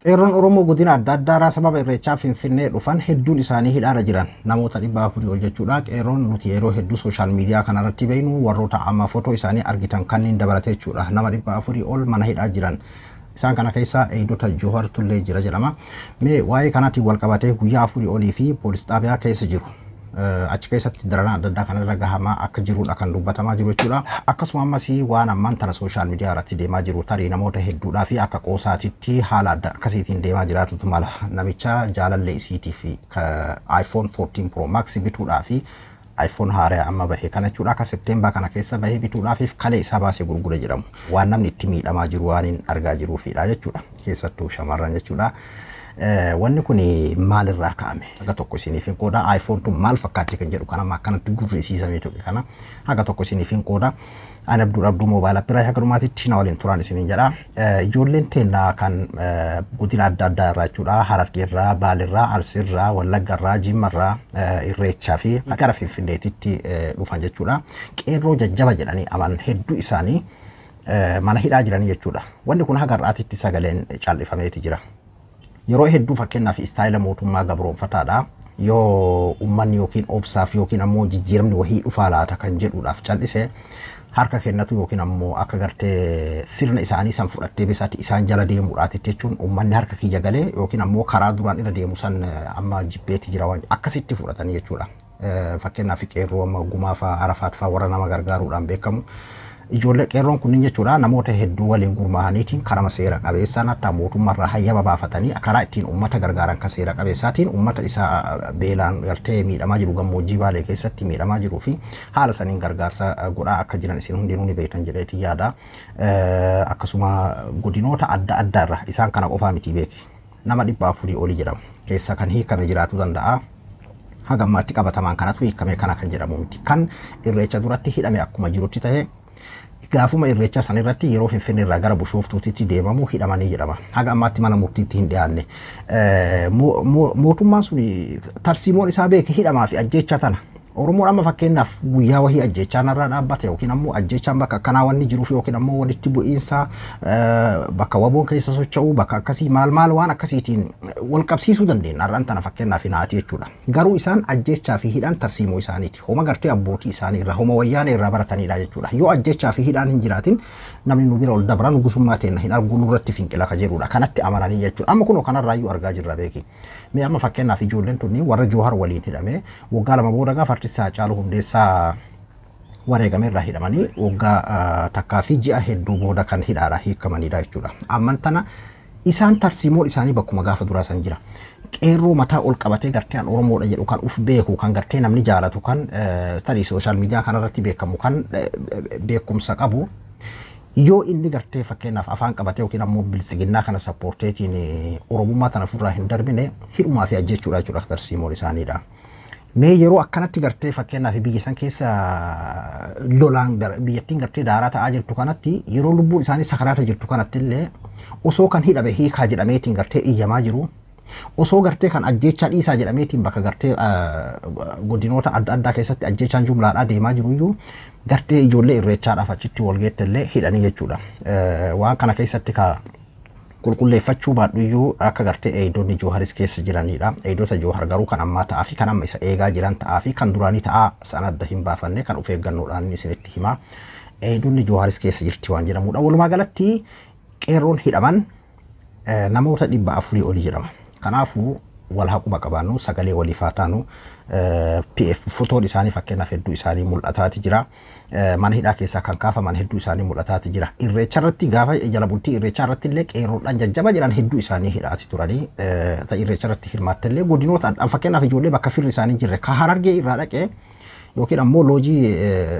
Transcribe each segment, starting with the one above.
Qeerroon Oromoo godina adda addaa sababa irreechaa Finfinnee dhufan hedduun isaanii hidhaara jiran namoota 400 ol jechuudha. Qeerroon nuti yeroo hedduu sooshaal miidiyaa kanarratti beeknu warroota amma footoo isaanii argitan kanneen dabalate jechuudha. Nama 400 ol mana hidhaa jiran. Isaan kana keessa eegdota Joowar Tullee jira jedhama. Mee waa'ee kanatti wal qabatee guyyaa 4 olii fi poolis xaabiyaa keessa jiru. Achi keessatti daranaa adda addaa kanarra gahamaa akka jirudha kan dubbatamaa jiru jechuudha. Akkasuma ammas waan ammaan tana sooshaal miidiyaa irratti deemaa jiru tarii namoota hedduudhaa fi akka qoosaatitti haala adda akkasiitiin deemaa jiraatutu mala. Namicha jaalallee isiitii fi iPhone 14 Pro Max bituudhaa fi iPhone haaraa amma bahee kana jechuudha. Akka Septeembar kana keessa bahee bituudhaaf kalee isaa baasee gurgure jedhamu. Waan namni itti miidhamaa jiru waan hin argaa jiruufidha jechuudha. Keessattuu shamarran jechuudha. Wanni kun maalirraa kaa'ame? Haga tokko isiniif hin qooda. iPhone tun maal fakkaatti kan jedhu kana akkanatti gurreessiisamee ture kana haga tokko isiniif hin qooda. Ani abduu moobaayilaa biraa haga dhumaatitti na waliin turan isiniin jedha. Ijoolleen teennaa kan godina adda addaa irraa jechuudha. Harargeerraa, Baalirraa, Arsiirraa, Wallaggarraa, Jimmarraa, Irreechaa fi gara Finfinneetitti dhufan jechuudha. Qeerroo jajjaba jedhanii amanan hedduu isaanii mana hidhaa jiranii jechuudha. Wanni kun haga har'aatitti sagaleen callifameeti jira. Yeroo hedduu fakkeenyaaf istaayila mootummaa gabroonfataadha. Yoo uummanni yookiin obsaaf yookiin ammoo jijjiiramni wahii dhufaa laata kan jedhuudhaaf callisee harka kennatu yookiin ammoo akka gartee sirna isaanii san fudhattee beesaatti isaan jala deemuudhaati jechuun uummanni harka kiyya galee yookiin ammoo karaa duraan irra deemu san amma jibbeetti jira waan akkasitti fudhatanii jechuudha. Fakkeenyaaf qeerroo amma gumaa fa'aa arafaat fa'aa warra nama gargaaruudhaan beekamu. Ijoollee qeerroon kunniin jechuudha namoota hedduu waliin gurmaa'aniitiin karama seera qabeessaan hatta mootummaarraa hayyama baafatanii karaa ittiin uummata gargaaran kan seera qabeessaatiin uummata isaa beelaan gartee miidhamaa jiru gammoojjii Baalee keessatti miidhamaa jiruu fi haala saniin gargaarsa godhaa akka jiran isin hundinuu ni beektan jedheeti yaada. Akkasuma godinoota adda addaarra isaan kana qofaa miti beeki. Nama 400 olii jedhamu keessa kan hiikame jiraatu danda'a. Haga ammaatti qabatamaan kanatu hiikame kana kan jedhamu miti. Kan irreecha duratti hidhame akkuma jirutti ta'ee gaafuma irreecha san irratti yeroo Finfinnee irraa gara Bushooftuutti deemamu hidhamanii jedhama. Haga ammaatti mana murtiitti hin dhiyaanne. Mootummaan sun tarsiimoon isaa beeke hidhamaa fi ajjeechaa tana. Oromoon amma fakkeenyaaf guyyaa wahii ajjeechaan irraa dhaabbate yookiin ammoo ajjeechaan bakka akkanaa wanni jiruuf yookiin ammoo walitti bu'iinsa bakka waboon keessa socho'u bakka akkasii maal waan akkasiitiin wal qabsiisuu dandeenya. Har'aan tana fakkeenyaaf hinaati jechuudha. Garuu isaan ajjeechaa fi hidhaan tarsiimoo isaaniiti. Homa gartee abbootii isaanii irraa homa wayyaanee irraa baratanidha jechuudha. Yoo ajjeechaa fi hidhaan hin jiraatin namni nu bira ol dabran nugusummaa teenya hin arguu nurratti finqila ka jedhudha. Kanatti amananii jechuudha. Amma kunoo kanarraayyuu argaa jirra beeki. Mee amma fakkeenyaaf ijoolleen tunni warra Joohar waliin hidhame waggaa lama booda gaafa artistaa Haacaaluu Hundeessaa wareegame irraa hidhamanii waggaa takkaa fi ji'a hedduu booda kan hidhaadha hiikamanidha jechuudha. Amman tana isaan tarsiimoon isaanii bakkuma gaafa duraa san jira. Qeerroo mataa ol qabatee gartee Oromoodha jedhu kan uf beeku kan gartee namni jaalatu kan tarii sooshaal miidiyaa kanarratti beekamu kan beekumsa qabu. Yoo inni gartee fakkeenyaaf afaan qabatee yookiin ammoo bilisiginnaa kana sappoorteetiin Oromummaa tana ofirraa hin darbine hidhumaa fi ajjechuudha jechuudha tarsiimoon isaaniidha. Mee yeroo akkanatti gartee fakkeenyaaf biyya san keessa lolaan biyyattiin gartee daaraa ta'aa jirtu kanatti yeroo lubbuun isaanii sakaraata jirtu kanatti illee osoo kan hidhame hiikaa jedhameetiin gartee iyyamaa jiru. Osoo gartee kan ajjeechaa dhiisaa jedhameetiin bakka gartee godinoota adda addaa keessatti ajjeechaan jumlaadhaa deemaa jiru iyyuu gartee ijoollee irreechaadhaaf achitti walgeette illee hidhanii jechuudha. Waan kana keessatti ka qulqulleeffachuu baadhu iyyuu akka gartee eegdonni Jooharis keessa jiranidha. Eegdota Joohar garuu kan ammaa ta'aa fi kan amma isa eegaa jiran ta'aa fi kan duraanii ta'aa san adda hin baafanne kan of eeggannoodhaan isinitti himaa. Eegdonni Jooharis keessa jirti waan jedhamudha. Walumaa galatti qeerroon hidhaman namoota 400 olii jedhama. Kanaafuu wal haquma qabaannu sagalee waliif haa taanu PF fotoon isaanii fakkeenyaaf hedduu isaanii mul'ataati jira. Mana hidhaa keessaa kan kaafaman hedduu isaanii mul'ataati jira. Irreecha irratti gaafa jala bultii irreecha irratti illee qeerroodhaan jajjaba jiran hedduu isaanii hidhaati turanii irreecha irratti hirmaatte illee godinoota fakkeenyaaf ijoollee bakka firri isaanii jirre ka Harargee irraa dhaqee yookiin ammoo loojii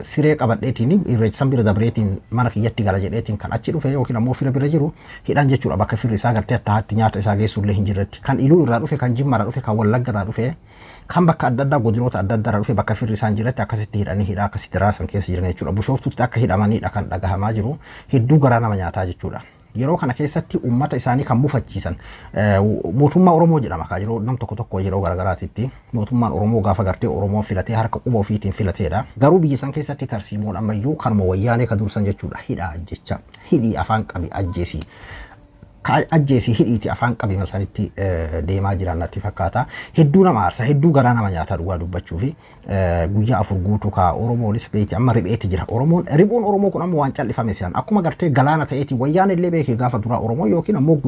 siree qabadheetiin irreecha san bira dabreetiin mana kiyyatti gala jedheetiin kan achi dhufe yookiin ammoo fira bira jiru hidhan jechuudha. Bakka firri isaa gartee attaatti nyaata isaa geessullee hin jirretti kan Iluu irraa dhufe kan Jimma irraa dhufe kan Wallagga irraa dhufe kan bakka adda addaa godinoota adda addaa irraa dhufe bakka firri isaan jirretti akkasitti hidhanii hidhaa akkasitti raasan keessa jiran jechuudha. Bushooftutti akka hidhamanidha kan dhagahamaa jiru hedduu garaa nama nyaataa jechuudha. Yeroo kana keessatti uummata isaanii kan mufachiisan mootummaa Oromoo jedhama ka yeroo nam tokko yeroo garagaraatitti mootummaan Oromoo gaafa gartee Oromoon filatee harka quba ofiitiin filateedha. Garuu biyya san keessatti tarsiimoon ammayyuu kanuma wayyaanee ka dursan jechuudha. Hidhaa jecha hidhii afaan qabi ajjeesii ajjeesii hidhiiti afaan qabima sanitti deemaa jiran natti fakkaata. Hedduu nama aarsa, hedduu garaa nama nyaataa dhugaa dubbachuu fi guyyaa afur guutuu kaa Oromoonis beeti amma ripheetti jira. Ribuun Oromoo kun amma waan callifame si'an akkuma gartee galaana ta'eeti wayyaan illee beekee gaafa duraa Oromoo yookiin ammoo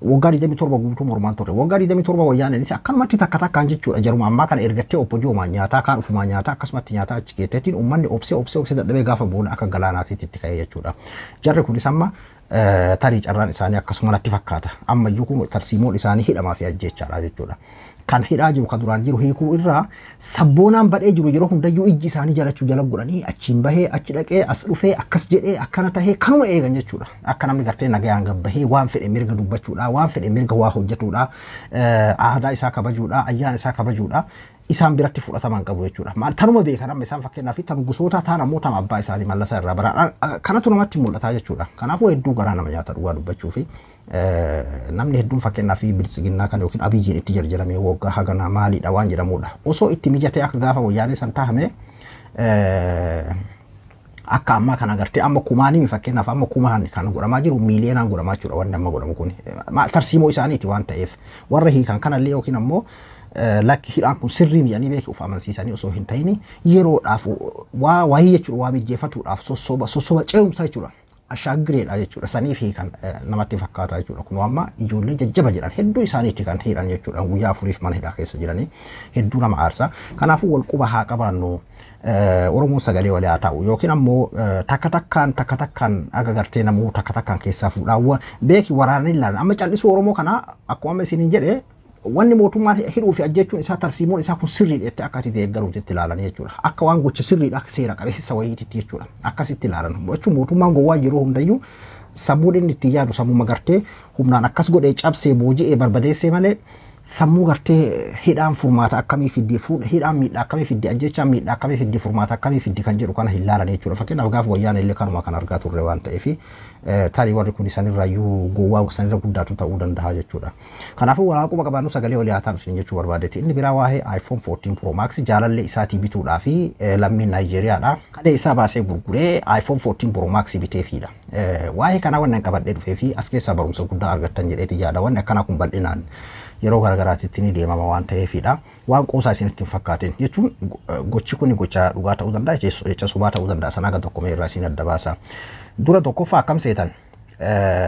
waggaa 27 guutuu mormaan turre. Waggaa 27 wayyaanis akkanumatti takka takkaan jechuudha. Jaruma ammaa kana ergattee obbojoomaa nyaataa kaan ufumaa nyaataa akkasumatti nyaataa achi keetteetiin uummanni obsee dadhabee gaafa booda akka galaanaatiitti itti ka'ee jechuudha. Jarri kunis amma tarii carraan isaanii akkasuma natti fakkaata. Ammayyuu kun tarsiimoon isaanii hidhamaa fi ajjeechaadha jechuudha. Kan hidhaa jiru kan duraan jiru hiikuu irraa sabboonaan badhee jiru yeroo hundayyuu ijji isaanii jalachuu jala godhanii achiin bahee achi dhaqee as dhufee akkas jedhee akkana tahee kanuma eegan jechuudha. Akka namni gartee nagayaan gabbahee waan fedhe mirga dubbachuudha, waan fedhe mirga waa hojjetuudha, aadaa isaa kabajuudha, ayyaana isaa kabajuudha. Isaan biratti fudhataman qabu jechuudha. Tanuma beekan amma isaan fakkeenyaaf tan gosoota taan ammoo tan abbaa isaanii mallasaa irraa baraan kanatu namatti mul'ata jechuudha. Kanaafuu hedduu garaa nama nyaata dhugaa dubbachuu fi namni hedduun fakkeenyaaf bilisiginnaa kan yookiin abiyyiin itti jarjaramee waggaa haganaa maaliidha waan jedhamudha. Osoo itti mijatee akka gaafa wayyaanee san taahame akka amma kana gartee amma kumaanii fakkeenyaaf amma kumaan kan godhamaa jiru miiliyoonaan godhamaa jechuudha wanni amma godhamu kun. Tarsiimoo isaaniiti waan ta'eef warra hiikan kanallee yookiin ammoo lakki hidhaan kun sirrii mi'anii beeku of amansiisanii osoo hin ta'in yeroodhaaf waa jechuudha waa mijjeeffatuudhaaf sossoba ce'umsa jechuudha. Ashaagireedha jechuudha. Saniif hiikan namatti fakkaata jechuudha. Kun amma ijoollee jajjaba jedhan hedduu isaaniitti kan hidhan jechuudha. Guyyaa afuriif mana hidhaa keessa jiranii hedduu nama aarsa. Kanaafuu wal quba haa qabaannu. Oromoon sagalee walii haa ta'u yookiin ammoo takka takkaan aga gartee namuu takka takkaan keessaa fuudhaa beeki waraanni ilaalan amma callisuu Oromoo kana akkuma amma isiniin jedhee wanni mootummaan hidhuu fi ajjechuun isaa tarsiimoon isaa kun sirriidha jettee akka itti deeggaruutti itti ilaalan jechuudha. Akka waan gocha sirriidha seera qabeessa wayiitti jechuudha. Akkasitti ilaalan. Jechuun mootummaan gowwaa yeroo hundayyuu sammuu inni itti yaadu sammuu magartee humnaan akkas godhee cabsee booji'ee barbadeessee malee sammuu gartee hidhaan furmaata akkamii fiddi hidhaan miidhaa akkamii fiddi ajjechaan miidhaa akkamii fiddi furmaata akkamii fiddi kan jedhu kana hin ilaalan jechuudha. Fakkeenyaaf gaafa wayyaan illee kanuma kan argaa turre waan ta'eef tarii warri kun sanirraayyuu gowwaa sanirra guddaatu ta'uu danda'a jechuudha. Kanaafuu walaaquma qabaannu sagalee walii haa taasisan jechuu barbaadeeti. Inni biraa waa'ee iPhone 14 Pro Max jaalallee isaatii bituudhaa fi lammiin Naayijeeriyaadha. Kadhee isaa baasee gurguree iPhone 14 Pro Max biteefidha. Waa'ee kanaa wannan qabadhee dhufee fi as keessaa barumsa guddaa argattan jedheeti yaada. Wanni akkanaa kun bal'inaan yeroo garagaraatti ni deemama waan ta'eefidha. Waan qoosaa isinitti hin fakkaatin jechuun gochi kun gocha dhugaa ta'uu danda'a, jecha sobaa ta'uu danda'a. Sanaa gad tokko irraa isin adda baasa. Dura tokkoffaa akkam seetan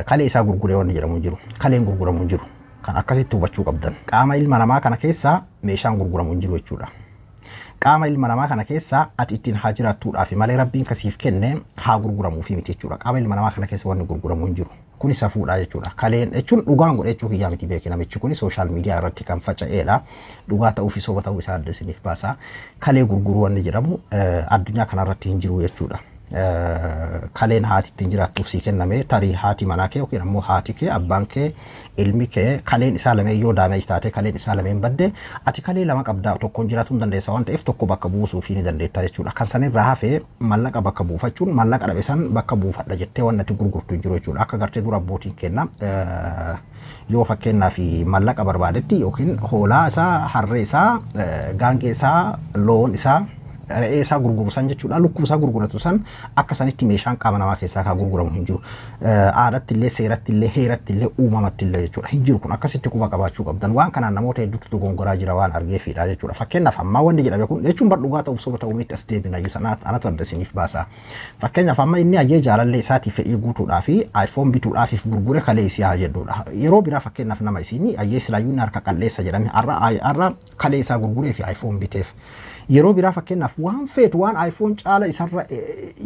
kalee isaa gurguree wanni jedhamu jiru. Kaleen gurguramu jiru. Kan akkasitti hubachuu qabdan. Qaama ilma namaa kana keessa meeshaan gurguramu jiru jechuudha. Qaama ilma namaa kana keessa ati ittiin haa jiraattuudhaaf malee rabbiin kasiif kenne haa gurguramuufi miti jechuudha. Qaama ilma namaa kana keessa wanni gurguramu jiru. Kuni safuudha jechuudha. Kaleen jechuun dhugaan godhe jechuu kiyyaa miti beekee namichi kuni sooshaal miidiyaa irratti kan faca'eedha. Dhugaa ta'uu fi soba ta'uu isaa adda isiniif baasa. Kalee gurguruu wanni jedhamu addunyaa kanarratti hin jiru jechuudha. Kaleen haati ittiin jiraattuuf sii kenname tarii haati manaa kee yookiin ammoo haati kee abbaan kee ilmi kee kaleen isaa lameen yoo daameej taate kaleen isaa lameen badde ati kalee lama qabdaa tokkoon jiraachuu dandeessa waan ta'eef tokko bakka buusuuf ni dandeetta jechuudha. Kan sanirraa hafee mallaqa bakka buufachuun mallaqa dhabe san bakka buufadha jettee waan ati gurgurtu hin jiru jechuudha. Akka gartee dura abbootiin kenna yoo fakkeenyaaf mallaqa barbaadetti yookiin hoolaa isaa harree isaa gaangee isaa loon isaa re'ee isaa gurguru san jechuudha. Lukkuu isaa gurguratu san akka sanitti meeshaan qaama namaa keessaa kaa gurguramu hin jiru. Aadaatti illee seeratti illee heeratti illee uumamatti illee jechuudha. Hin jiru kun akkasitti quba qabaachuu qabdan. Waan kanaan namoota hedduutu dogongoraa jira waan argeefidha jechuudha. Fakkeenyaaf ammaa wanni jedhame kun jechuun bar dhugaa ta'uuf soba ta'uu miti as deebina iyyuu sana anatu adda isiniif baasa. Fakkeenyaaf amma inni ayyee jaalallee isaatiif fedhii guutuudhaa fi iPhone bituudhaaf gurgure kalee isii haa jedhudha. Yeroo biraa fakkeenyaaf nama isinii ayyee silaayyuun harka qalleessa jedhame har'a kalee isaa gurguree fi iPhone biteef. Yeroo biraa fakkeenyaaf waan feetu waan iPhone caala isarra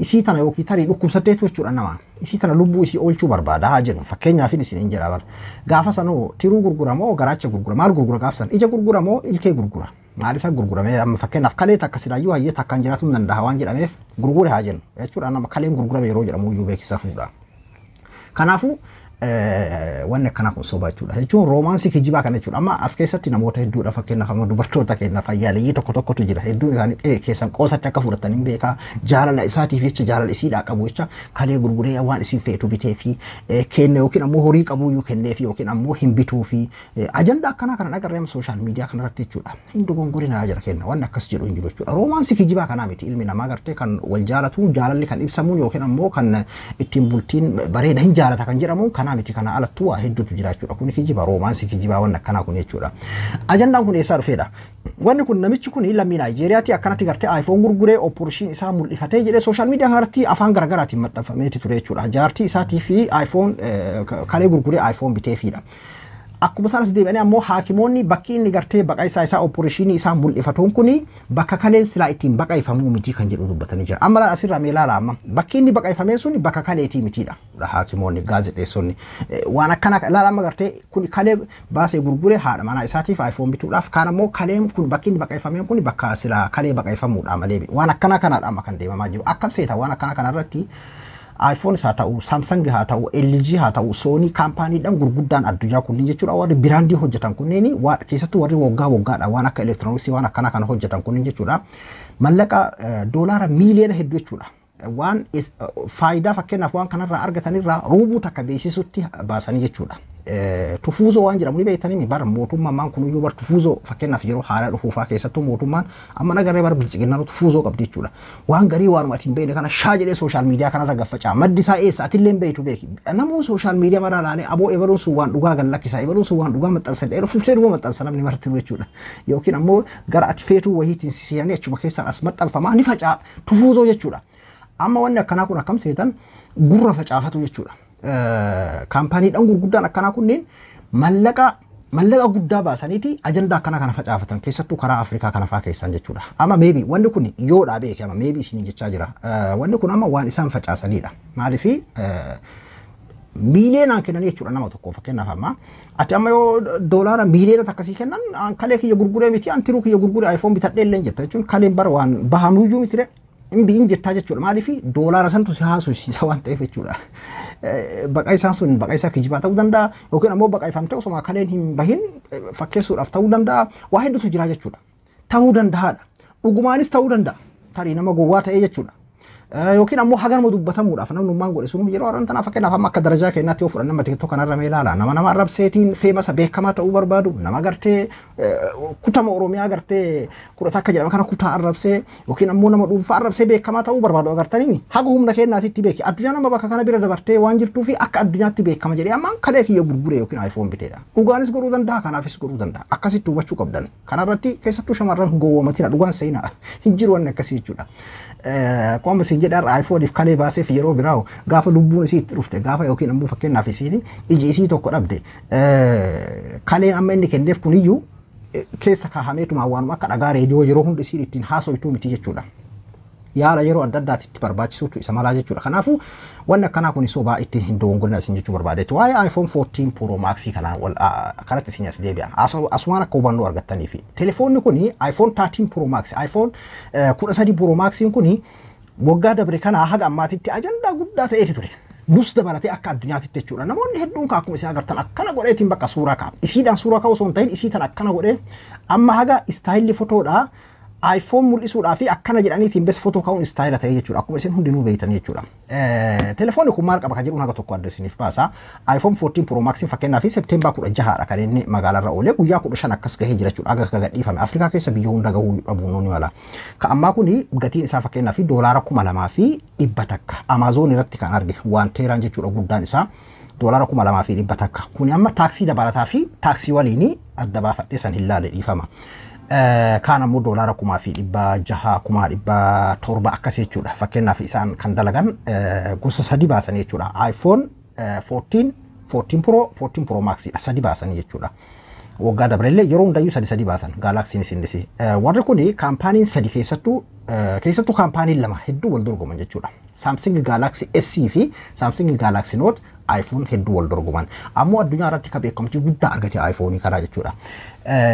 isii tana yookiin tarii dhukkubsatteetu jechuudha nama. Isii tana lubbuu isii oolchuu barbaada haa jedhu. Fakkeenyaaf isin hin jedha bar. Gaafa sanoo tiruu gurguramoo garaacha gurgura maal gurgura gaafa san ija gurguramoo ilkee gurgura. Maal isa gurguramee amma fakkeenyaaf kalee takka silaayyuu hayyee takkaan jiraachuu danda'a waan jedhameef gurgure haa jennu. Jechuudha nama kaleen gurgurame yeroo jedhamu iyyuu beeksisa fuudha. Kanaafuu wanni akkana kun soba jechuudha. Jechuun roomaansii kijibaa kana jechuudha. Amma as keessatti namoota hedduudha fakkeenyaaf amma dubartoota keenya fayyaalee tokkotu jira. Hedduun isaanii keessan qoosatti akka fudhatan hin beekaa. Jaalala isaatiif jecha jaalala isiidhaa qabu jecha kalee gurguree waan isiin feetu bitee fi kenne yookiin ammoo horii qabu iyyuu kennee fi yookiin ammoo hin bituu fi ajanda akkanaa kana agarree sooshaal miidiyaa kanarratti jechuudha. Hin dogongorinaa jira kenna wanni akkas jedhu hin jiru jechuudha. Roomaansii kijibaa kanaa miti ilmi namaa gartee kan wal jaalatu jaalalli kan ibsamuun yookiin ammoo kan ittiin bultiin bareeda hin jaalata kan jedhamu kana akkanaa miti kana alattu waa hedduutu jira jechuudha. Kun kijiba roomaansi kijibaa waan akkanaa kun jechuudha. Ajandaan kun eessaa dhufeedha? Wanni kun namichi kun lammii Naayijeeriyaatti akkanatti gartee iPhone gurguree opportunity isaa mul'ifatee jedhee social media irratti afaan garaagaraatiin maxxanfameeti ture jechuudha. Jaartii isaatii fi iPhone kalee gurguree iPhone biteefidha. Akkuma sanas deebi'anii ammoo haakimoonni bakki inni gartee baqaysaa isaa opportunity isaa mul'ifatuun kuni bakka kaleen silaa ittiin baqayfamuu miti kan jedhu dubbatanii jira. Amma asirraa mee ilaala amma bakki inni baqayfamee sun bakka kaleetii mitiidha. Haakimoonni gaazexeessonni waan akkana ilaala amma gartee kun kalee baasee gurguree haadha manaa isaatiif iPhone bituudhaaf kaan ammoo kaleen kun bakki inni baqayfameen kun bakka silaa kalee baqayfamuudha malee waan akkana kanaadha amma kan deemamaa jiru. Akkam seeta waan akkana kanarratti iPhone haa ta'u, Samsung haa ta'u, LG haa ta'u, Sony kaampaaniidhaan gurguddaan addunyaa kunniin jechuudha. Warri biraandii hojjetan kunniin keessattuu warri waggaadha waan akka elektirooniksii waan akkana kana hojjetan kunniin jechuudha. Mallaqa doolaara miiliyoona hedduu jechuudha. Waan faayidaa fakkeenyaaf waan kanarraa argatanirraa ruubuu takka beeksisutti baasanii jechuudha. Tufuuzoo waan jedhamu ni beektanii bara mootummaan kunuyyuu bar tufuuzoo fakkeenyaaf yeroo haaraa dhufuufaa keessattuu mootummaan amma nagarree bara bilchiginaa tufuuzoo qabdi jechuudha. Waan garii waanuma atiin beekne kana shaa jedhee sooshaal miidiyaa kanarra gaffacaa maddi isaa eessa atillee beektu beeki. Namoonni sooshaal miidiyaa maraa ilaalee aboo ebaluun sun waan dhugaa gallakkisaa ebaluun sun waan dhugaa maxxansan dheeraa fuuftee dhugaa maxxansan namni marti jechuudha. Yookiin ammoo gara ati feetuu wayiitiin siseenanii achuma keessaan as maxxanfamaa ni facaa tufuuzoo jechuudha. Amma wanni akkanaa kun akkam seetan gurra facaafatu jechuudha. Kaampaaniidhaan gurguddaan akkanaa kunniin mallaqa guddaa baasaniiti ajandaa akkana kana facaafatan keessattuu karaa Afrikaa kana fa'aa keessan jechuudha. Amma maybe wanni kun yoodhaa beeke amma maybe isin jechaa jira. Wanni kun amma waan isaan facaasanidha. Maaliif miiliyoonaan kennanii jechuudha nama tokko fakkeenyaaf amma ati amma yoo doolaara miiliyoona akkasii kennan kalee kiyya gurguree miti antiruu kiyya gurguree iPhone bitadhee illee jetta jechuun kaleen bara waan bahamuyyuu mitire in jettaa jechuudha. Maaliif doolaara santu si haasofsiisa waan ta'eef jechuudha. Baqa isaan sun baqa isaa kijibaa ta'uu danda'a yookiin ammoo baqa ifamtee osoo kaleen hin bahin fakkeessuudhaaf ta'uu danda'a. Waa hedduutu jira jechuudha. Ta'uu danda'aadha. Dhugumaanis ta'uu danda'a. Tarii nama gowwaa ta'ee jechuudha. Yookiin ammoo haganuma dubbatamuudhaaf namnummaan godhe sun yeroo arran tanaaf fakkeenyaaf amma akka darajaa kennaatti yoo fudhanna TikTok kanarra mee ilaala nama arrabseetiin feemasa beekamaa ta'uu barbaadu nama gartee kutama Oromiyaa gartee kudhata akka jedhama kana kutaa arrabsee yookiin ammoo nama dhuunfaa arrabsee beekamaa ta'uu barbaadu agartanii haga humna kennaatitti beeki addunyaa nama bakka kana bira dabartee waan jirtuu fi akka addunyaatti beekama jedhee amma kalee kiyya gurguree yookiin iPhone biteedha. Dhugaanis godhuu danda'a kanaafis godhuu danda'a akkasitti hubachuu qabdan kanarratti keessattuu shamarran gowwoomatina dhugaan seenaa hin jiru wanni akkasii jechuudha. Qooma isin jedhaa iPhone if kalee baasee fi yeroo biraawo gaafa lubbuun isii itti dhufte gaafa yookiin ammoo fakkeenyaaf isiin iji isii tokko dhabde kaleen amma inni kenneef kuniyyuu keessa kaahameetuma waanuma akka dhagaa reediyoo yeroo hundi isiin ittiin haasoytuu miti jechuudha. Yaala yeroo adda addaatti barbaachisuutu isa malaa jechuudha. Kanaafuu wanni akkanaa kun sobaa ittiin hin dogongolina isin jechuu barbaadeetti. Waa'ee iPhone 14 Pro Max kanaan kanatti isin as deebi'a. Asumaan akka hubannoo argattaniifi. Telefoonni kun iPhone 13 Pro Max, iPhone 13 Pro Max kun waggaa dabre kana haga ammaatitti ajandaa guddaa ta'eeti ture. Nus dabalatee akka addunyaatitti jechuudha. Namoonni hedduun akkuma isin agartan akkana godheetiin bakka suuraa ka'a. Isiidhaan suuraa ka'u osoo hin ta'in isiitan akkana godhee amma haga istaayilli fotoodhaa iPhone mul'isuudhaa fi akkana jedhaniitiin bes footoo ka'uun istaayila ta'ee jechuudha. Akkuma isin hundinuu beektan jechuudha. Telefoonni kun maal qaba kan jedhuun haga tokko adda isiniif baasa. iPhone 14 Pro Max fakkeenyaaf September 16dha kan inni magaalarra oolee guyyaa 15 akkas gahee jira jechuudha. Aga akka gadhiifame Afrikaa keessa biyya hunda gahuu dhabuun ni mala. Ka ammaa kuni gatiin isaa fakkeenyaaf doolaara 2,200 takka Amazon irratti kan arge waan teeraan jechuudha guddaan isaa. Doolaara 2,200 takka. Kuni amma taaksii dabalataa fi taaksii waliin adda baafadhee san hin laale dhiifama. Kaan ammoo doolaara 600, 700 akkasii jechuudha. Fakkeenyaaf isaan kan dalagan gosa sadi baasanii jechuudha. iPhone 14 Pro, 14 Pro Max sadi baasanii jechuudha. Waggaa dabrellee yeroo hundayyuu sadi baasan Galaxy sindisi. Warri kuni kaampaaniin sadi keessattuu kaampaaniin lama hedduu wal dorgoman jechuudha. Samsung Galaxy S fi Samsung Galaxy Note iPhone hedduu wal dorgoman. Ammoo addunyaa irratti ka beekamtii guddaa argate iPhone karaa jechuudha.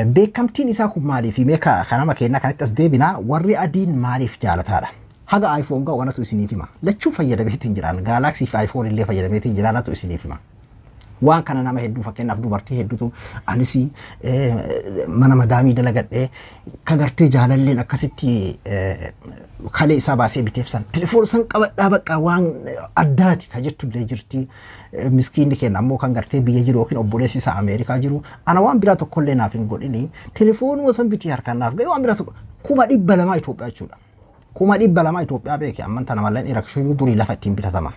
Beekamtiin isaa kun maaliif meeqa kanama kennaa kanatti as deebinaa warri adiin maaliif jaalataadha? Haga iPhone gaa wanatu isiniif hima. Lachuu fayyadameetiin jiraan Galaxy fi iPhone illee fayyadameetiin jiraanatu isiniif hima. Waan kana nama hedduu fakkeenyaaf dubartii hedduutu anis mana madaamii dalagadhee kagartee jaalalleen akkasitti kalee isaa baasee biteef san telefoon san qabadhaa bakka waan addaati ka jettu illee jirti. Miskiinni kenna ammoo kan gartee biyya jiru yookiin obboleessi isaa Ameerikaa jiru ana waan biraa tokkollee naaf hin godhini telefoonuma san bitii harkaan naaf ga'e waan biraa tokko 200 Itoophiyaa jechuudha. 200 Itoophiyaa beeke amman tana malleen rakshuu durii lafa ittiin bitatama.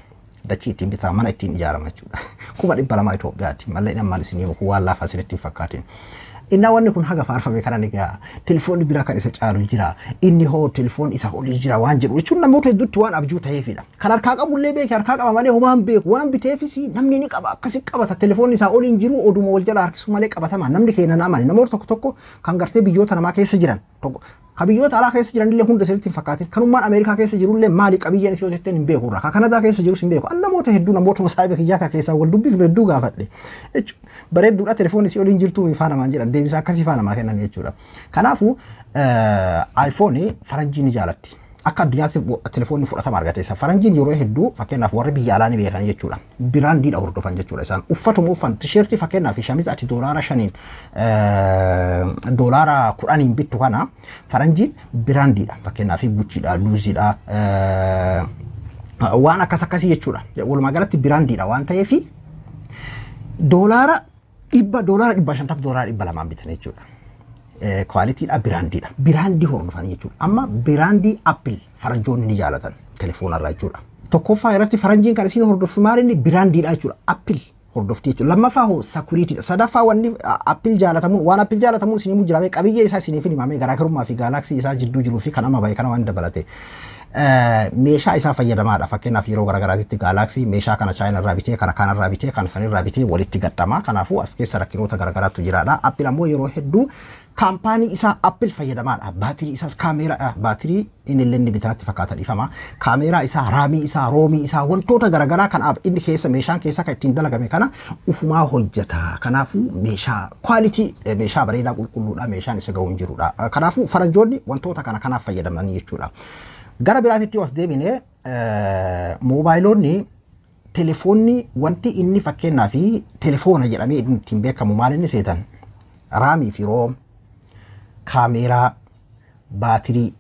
dachii ittiin bitaa mana ittiin ijaarama jechuudha. 200 Itoophiyaati mallee nammaan isin himu waan laafaa isinitti hin fakkaatin. Inna wanni kun haga faarfame kana nigaa telefoonni biraa kan isa caalu jira inni hoo telefoon isa olii jira waan jedhu jechuun namoota hedduutti waan abjuu ta'eefidha. Kan harkaa qabullee beeki harkaa qaba malee homaan beeku waan biteefis namni ni qaba akkasi qabata telefoonni isaa olii hin jiru oduma wal jala harkisu malee qabatama namni keenya naamani namoota tokko kan gartee biyyoota namaa keessa jiran tokko kabiyyoota alaa keessa jiran illee hunda sirriitti hin fakkaatin kanummaan Ameerikaa keessa jirullee maali qabiyyeen isii hojjetteen hin beeku irraa Kanadaa keessa jirus hin beeku namoota hedduu namoota masaayiba kiyyaa keessaa wal dubbiif hedduu gaafadhe bareedduudha telefoonni isii oliin jirtu ifaa namaan jedhan deebisaa akkasii ifaa namaa kennan jechuudha. Kanaafuu iPhone faranjiin ni jaalatti. Akka addunyaatti telefoonni fudhatama argate isa faranjiin yeroo hedduu fakkeenyaaf warri biyya alaa ni beekan jechuudha. Biraandiidha hordofan jechuudha isaan uffatuma uffan tisheertii fakkeenyaaf shamiz ati $5 $10 bittu kana faranjiin biraandiidha fakkeenyaaf Gucciidha Luuziidha waan akkasii jechuudha. Walumaa galatti biraandiidha waan ta'eef $100 $150 $200 bitan jechuudha. Qualityidha biraandiidha. Biraandii hordofan jechuudha. Amma biraandii Apple faranjoonni ni jaalatan telefoonarraa jechuudha. Tokkoffaa irratti faranjiin kan isin hordoftu maalinni biraandiidha jechuudha. Apple hordofti jechuudha. Lammaffaa hoo securityidha. Sadaffaa wanni Apple jaalatamuun waan Apple jaalatamuun isin himu jiraame qabiyyee isaa isiniif himame garaagarummaa fi Galaxy isaa jidduu jiruu fi kan amma baay'ee kana waan dabalate. Meeshaa isaa fayyadamaadha fakkeenyaaf yeroo garaagaraatti Galaxy meeshaa kana China irraa bitee kana kanarraa bitee kan sanirraa bitee walitti gadhama kanaafuu as keessa rakkinoota garaagaraatu jiraadha. Apple ammoo yeroo hedduu kaampaanii isaa Apple fayyadamaadha. Baatirii isaas kaameeraa baatirii inni illee inni bitanatti fakkaata dhifama. Kaameeraa isaa raamii isaa roomii isaa wantoota garaagaraa kan inni keessa meeshaan keessa kan ittiin dalagame kana ufumaa hojjeta. Kanaafuu meeshaa quality meeshaa bareedaa qulqulluudha meeshaan isa ga'u hin jirudha. Kanaafuu faranjoonni wantoota kana kanaaf fayyadamanii jechuudha. Gara biraatitti as deebine moobaayilonni telefoonni wanti inni fakkeenyaa fi telefoona jedhamee ittiin beekamu maal inni seetan raamii fi room kaameeraa baatirii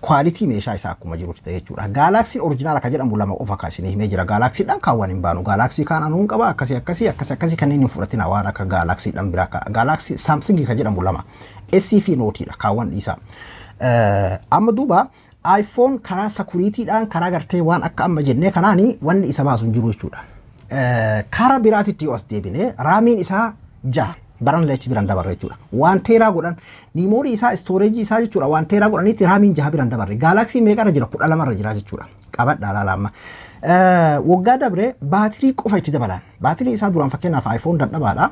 quality meeshaa isaa akkuma jirutti ta'e jechuudha. Galaxy original akka jedhamu lama qofa kaasine himee jira. Galaxy dhaan kaawwan hin baanu. Galaxy kaan anuun qaba akkasii kanneen hin fudhatin waan akka Galaxy dhaan biraa akka Galaxy Samsung ka jedhamu lama SC fi Note-dha kaawwan dhiisa. Amma duuba iPhone karaa securityidhaan karaa gartee waan akka amma jennee kanaani wanni isa baasu hin jiru jechuudha. Karaa biraatitti yoo as deebine raamiin isaa 6 baran leech biran dabarre jechuudha. 1 teeraa godhan memory isaa storage isaa jechuudha 1 teeraa godhanitti raamiin 6 biran dabarre. Galaxy meeqarra jira 12 irra jira jechuudha. Qabadhaa laala amma. Waggaa dabre baatirii qofa itti dabalan. Baatirii isaa duraan fakkeenyaaf iPhone dadhabaadha.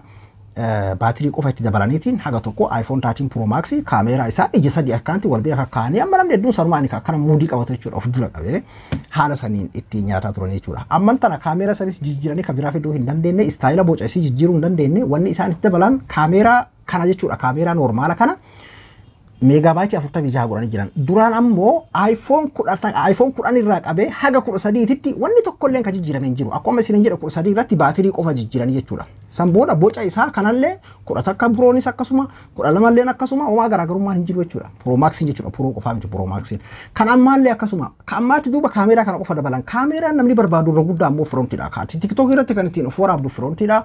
Baatirii qofa itti dabalaniitiin haga tokko iPhone 13 Pro Max kaameeraa isaa ija sadii akkaanti wal bira kakkaanii amma namni hedduun sanumaan akkana muudii qabatu jechuudha of dura qabee haala saniin ittiin nyaataa turan jechuudha. Amman tana kaameeraa sanis jijjiiranii kan biraa fiduu hin dandeenye istaayila boca isii jijjiiruu hin dandeenye wanni isaan itti dabalan kaameeraa kana jechuudha. Kaameeraa normaala kana meegaabaaytii 46 godhanii jiran. Duraan ammoo iPhone 10 irraa qabee haga 13titti wanni tokkolleen kan jijjiirame hin jiru. Akkuma isin jedha 13 irratti baatirii qofa jijjiiranii jechuudha. San booda boca isaa kanallee 10 akka Pronis akkasuma 12 illee akkasuma homaa garaagarummaa hin jiru jechuudha. Pro Max jechuudha. Pro qofa miti Pro Max. Kan ammaallee akkasuma. Kan ammaatti duuba kaameeraa kana qofa dabalan. Kaameeraan namni barbaadu irra guddaa ammoo frontidha. TikTok irratti kan ittiin of waraabdu frontidha.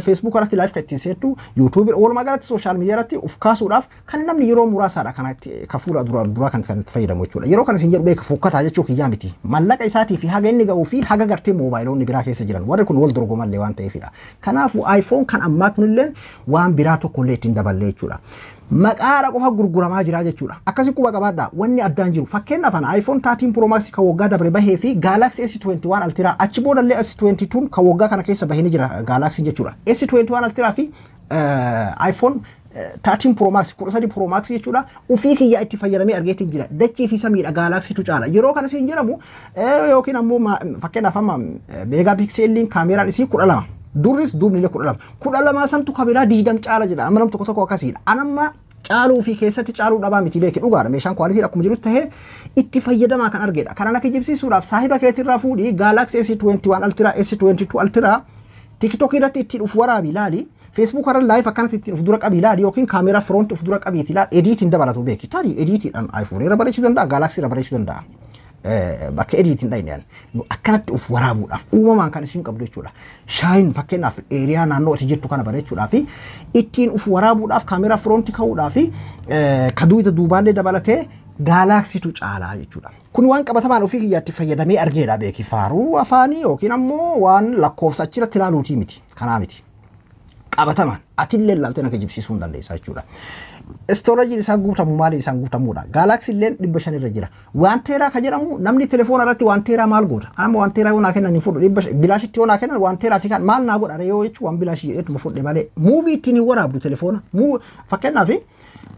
Facebook irratti live kan ittiin seettu YouTube walumaa galatti social media irratti of kaasuudhaaf kan namni yeroo muraasaadha kanatti kafuura dura kan fayyadamu jechuudha. Yeroo kana isin jedhu beeka fokkataa jechuu kiyyaa miti. Mallaqa isaatii fi haga inni ga'uu fi haga gartee moobaayilonni biraa keessa jiran warri kun wal dorgomallee waan ta'eefidha. Kanaafuu iPhone kan ammaa kunillee waan biraa tokkollee ittiin daballee jechuudha. Maqaadha qofa gurguramaa jira jechuudha. Akkasii quba qabaadha wanni addaan jiru. Fakkeenyaaf iPhone 13 Pro Max kan waggaa dabre bahee fi Galaxy S21 Ultra achi boodallee S22 kan waggaa kana keessa bahee ni jira Galaxy jechuudha. S21 Ultra fi iPhone 13 Pro Max 13 Pro Max jechuudha. Ufii kiyyaa itti fayyadamee argeetiin jira. Dachii fi samiidha Galaxy tu caala. Yeroo kana siin jedhamu yookiin ammoo fakkeenyaaf amma megaapikseeliin kaameeraan isii 12. Durris duubni 12. 12 santu kaameeraa 20 caala jedha. Amma nam tokko akkasiidha. Anamma caaluu fi keessatti caaluu dhabaa miti beeki dhugaadha. Meeshaan kwaalitiidha akkuma jirutti tahee itti fayyadamaa kan argedha. Kana akka jibsiisuudhaaf saahiba keetirraa fuudhii Galaxy S21 Ultra S22 Ultra TikTok irratti itti dhufu waraabi ilaali. Facebook irra live akkanatti itti dhufu dura qabi ilaali yookiin kaameeraa front of dura qabiiti ilaali ediitiin dabalatu beeki. Tarii ediitiidhaan iPhone irra bareechuu danda'a Galaxy irra bareechuu danda'a. Bakka ediitiin dhayneen akkanatti of waraabuudhaaf uumamaan kan isin qabdu jechuudha. Shine fakkeenyaaf eeriyaa naannoo itti jirtu kana bareechuudhaaf ittiin of waraabuudhaaf kaameeraa front ka'uudhaaf kaduuta duubaallee dabalatee Galaxy tu caalaa jechuudha. Kun waan qabatamaan ofii kiyyaatti fayyadamee argeedha beeki faaruu afaanii yookiin ammoo waan lakkoofsa achirratti ilaaluutii miti. Kanaa miti. Qabatamaan atillee ilaaltee akka jibsiisuu hin dandeessa jechuudha. Storage isaan guutamu maali isaan guutamuudha. Galaxy illee 500 irra jira. Waan teeraa ka jedhamu namni telefoona irratti waan teeraa maal goota? Amma waan teeraa yoo naa kennan hin fudhu bilaashitti yoo naa kennan waan teeraa fi kan maal naa godha yoo jechuun waan bilaashii jedheetuma fudhe malee muuvii ittiin hin waraabdu telefoona. Fakkeenyaaf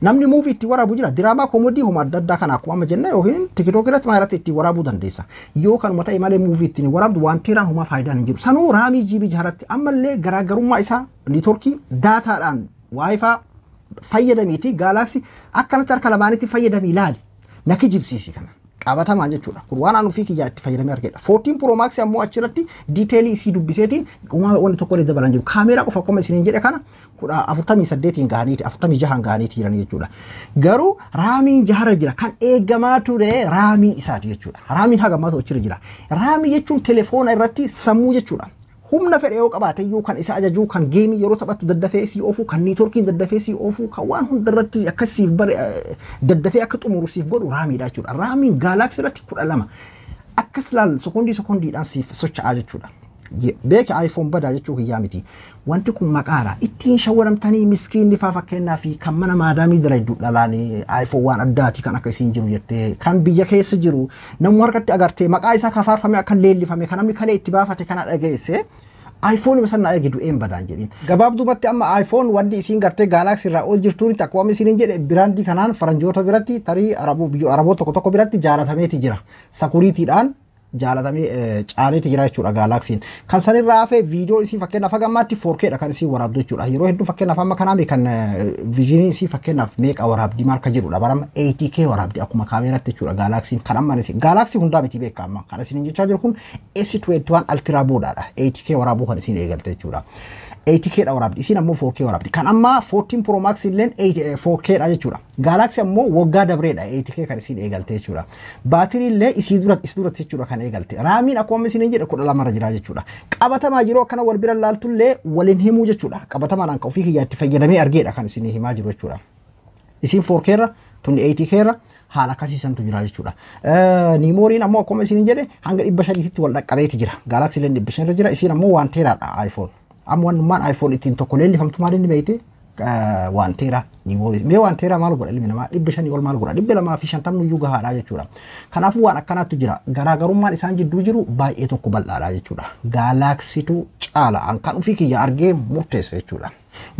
namni muuvii itti waraabu jira diraamaa koomedii homa adda addaa kana akkuma amma jenne yookiin tikitook irratti maayirratti itti waraabuu dandeessa. Yoo kanuma ta'e malee muuvii ittiin waraabdu waan teeraan homa faayidaan hin jiru. Sanuu raamii GB jaarratti ammallee garaagarummaa isaa niitoorkii daataadhaan waayifaa fayyadamiiti Galaxy akkanatti harka lamaanitti fayyadamii ilaali naki jibsiisi kana qabatamaan jechuudha. Kun waan anu fi kiyyaatti fayyadamee argeedha. 14 Pro Max ammoo achirratti diiteelii isii dubbiseetiin wanti tokko illee dabalan jiru. Kaameeraa qofa akkuma isiniin jedhe kana 48 gaaniiti 46 gaaniiti jiran jechuudha. Garuu raamiin jahara jira kan eegamaa ture raamii isaati jechuudha. Raamiin hagamaatu achirra jira. Raamii jechuun telefoona irratti sammuu jechuudha. Humna fedhe yoo qabaate iyyuu kan isa ajaju kan geemii yeroo taphattu daddafee sii oofuu kan niitoorkiin daddafee sii oofuu kan waan hundarratti akkasiif daddafee akka xumuru siif godhu raamiidha jechuudha. Raamiin Galaxy irratti 12 akkas laal sekondiidhaan siif socho'aa jechuudha. Beeki iPhone badaa jechuu kiyyaa miti. Wanti kun maqaadha. Ittiin shawwaramtanii miskiinni faa fakkeenyaa fi kan mana maadaamii dara hedduu dhalaanii iPhone waan addaati kan akka isiin jiru jettee kan biyya keessa jiru namni harkatti agartee maqaa isaa kafaarfame akka leellifame kan namni kalee itti baafate kana dhageesse iPhone misannaa eegidu een badaan jedhin. Gabaabdumatti amma iPhone wanti isiin gartee Galaxy irraa ol jirtuun akkuma isiin jedhe biraandii kanaan faranjoota biratti tarii araboota tokko biratti jaalatameeti jira. Sakuriitiidhaan jaalatamee caaleeti jira jechuudha Galaxyin. Kan sanirraa hafee viidiyoo isii fakkeenyaaf hagammaatti 4K dha kan isii waraabdu jechuudha. Yeroo hedduu fakkeenyaaf amma kanaa kan viizhinii isii fakkeenyaaf meeqa waraabdi marka jedhudha. Barama 80K waraabdi akkuma kaameeraatti jechuudha Galaxyin. Kan amma isii Galaxy hundaa miti beeka amma. Kan isin jechaa jiru kun S21 Ultra boodhaadha. 80K waraabuu kan isin eegalte jechuudha. 80K dha waraabdi. Isin ammoo 4K waraabdi. Kan amma 14 Pro Max illeen 4K dha jechuudha. Galaxy ammoo waggaa dabreedha 80K kan isin eegalte jechuudha. Baatirii illee isii duratti jechuudha kan eegalte. Raamiin akkuma isin jedhe 12 irra jira jechuudha. Qabatamaa yeroo akkana wal bira laaltu illee waliin himuu jechuudha. Qabatamaan akka ofii kiyyaatti fayyadamee argeedha kan isin himaa jiru jechuudha. Isin 4K irra tunni 80K irra haala akkasiisantu jira jechuudha. Niimooriin ammoo akkuma isin jedhe hanga 500tti wal dhaqqabeeti jira. Galaxy illee 500 irra jira. Isin ammoo waan teeraadha iPhone. Amma waan iPhone ittiin tokko leellifamtu maal inni beekte waan teeraa niimoori. Mee waan teeraa maal godha ilmi namaa 500 ol maal godha 250 iyyuu gahaadha jechuudha. Kanaafuu waan akkanaatu jira. Garaagarummaan isaan jidduu jiru baay'ee tokko bal'aadha jechuudha. Galaxytu caala kan ofii kiyya argee murteessa jechuudha.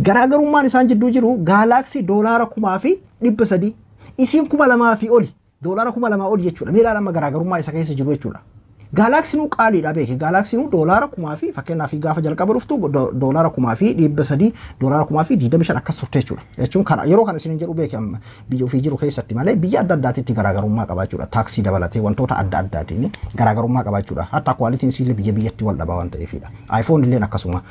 Garaagarummaan isaan jidduu jiru Galaxy $1,300 isiin 2,000 fi oli $2,200 oli jechuudha. Mee ilaalama garaagarummaa isa keessa jiru jechuudha. Galaxy nu qaaliidha beeki. Galaxy nu $1,000 fakkeenyaaf gaafa jalqaba dhuftu $1,300 $1,325 akkas turte jechuudha. Jechuun kana yeroo kana isin jedhu beeki amma biyya ofii jiru keessatti malee biyya adda addaatitti garaagarummaa qaba jechuudha. Taaksii dabalatee wantoota adda addaatiin garaagarummaa qaba jechuudha. Hatta kwaalitiin isii biyyatti wal dhabaa waan ta'eefidha. iPhone illee akkasuma.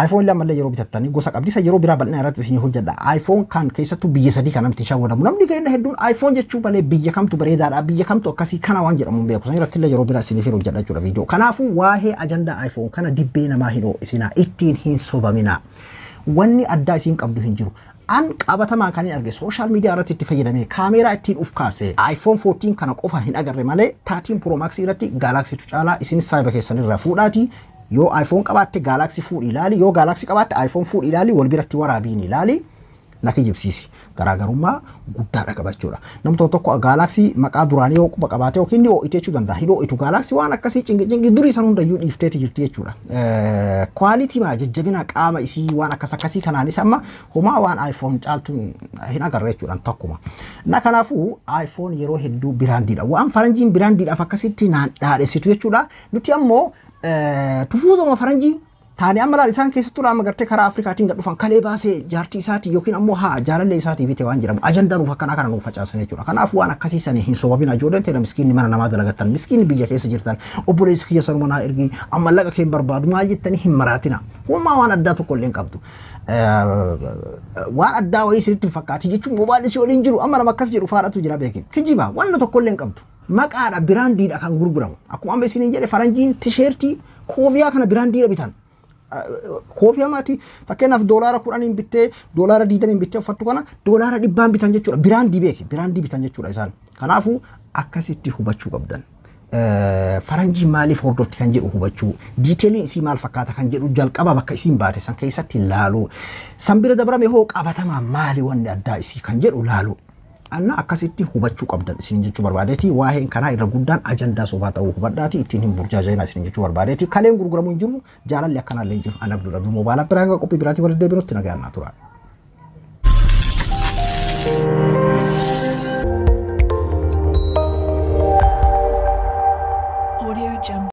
iPhone illee ammallee yeroo bitattanii gosa qabdisa yeroo biraa bal'ina irratti isin hojjedha. iPhone kan keessattuu biyya sadii kan namatti shawwadamu. Namni keenya hedduun iPhone jechuu malee biyya kamtu bareedaadha biyya kamtu akkasii kana waan jedhamu hin beeku. San irratti illee yeroo biraa isin hojjedha jechuudha viidiyoo. Kanaafuu waa'ee ajandaa iPhone kana dibbee namaa hin isinaa ittiin hin sobamina. Wanni addaa isin qabdu hin jiru. An qabatamaan kan hin arge social media irratti itti fayyadamee kaameeraa ittiin uf kaase iPhone 14 kana qofa hin agarre malee 13 Pro Max irratti Galaxy tu caalaa isin saayiba keessanirraa fuudhaati. Yoo iPhone qabatte Galaxy fuudhi ilaali. Yoo Galaxy qabatte iPhone fuudhi ilaali. Wal biratti waraabiin ilaali. Naki jibsiisi. Garaagarummaa guddaadha qabachuudha. Namni tokko Galaxy maqaa duraanii yoo quba qabaate yookiin ni ho'itee jechuu danda'a. Hidhoo itu Galaxy waan akkasii cingi durii san hundayyuu dhiifteeti jirti jechuudha. Quality maa jajjabina qaama isii waan akkasii kanaanis amma homaa waan iPhone caaltu hin agarre jechuudha tokkuma. Na kanaafuu iPhone yeroo hedduu biraandiidha. Waan faranjiin biraandiidhaaf akkasitti naan dhaadheessitu jechuudha. Nuti ammoo tufuuzuma faranjii taanii amma laal isaan keessattuu amma gartee karaa Afrikaatiin gad dhufan kalee baasee jaartii isaatii yookiin ammoo jaalallee isaatii bitee waan jedhamu ajandaan nuuf akkana kana nuuf facaasan jechuudha. Kanaafuu waan akkasii sanii hin sobabina ijoolleen teena miskiinni mana namaa dalagattan miskiinni biyya keessa jirtan obboleessi kiyya sanuma naa ergi amma laqa kee barbaadu maal jettanii hin maraatina. Homaa waan addaa tokko illee hin qabdu. Waan addaa wayii isinitti fakkaati jechuun mobaayilii si waliin jiru amma nama akkas jedhu faadhatu jira beekin. Kijiba waan tokko illee hin qabdu. Maqaadha biraandiidha kan gurguramu. Akkuma amma isiniin jedhe faranjiin tisheertii koofiyaa kana biraandiidha bitan. koofii amaati fakkeenyaaf doolaara 10 bittee doolaara 20 bittee uffattu kana doolaara 100 bitan jechuudha biraandii bitan jechuudha isaan kanaafuu akkasitti hubachuu qabdan faranjii maaliif hordofti kan jedhu hubachuu diiteelii isii maal fakkaata kan jedhu jalqaba bakka isiin baate san keessatti laaluu san bira dabrame hoo qabatamaa maali wanni addaa isii kan jedhu laaluu anna akkasitti hubachuu qabdan isin jechuu barbaadeeti waa'een kanaa irra guddaan ajandaa sobaa ta'uu hubadhaati ittiin hin burjaajayna isin jechuu barbaadeeti kaleen gurguramu hin jiru jaalalli akkanaallee hin jiru ana abduu rabbii moobaala biraan qophii biraatii walitti deebinutti nagaannaa tura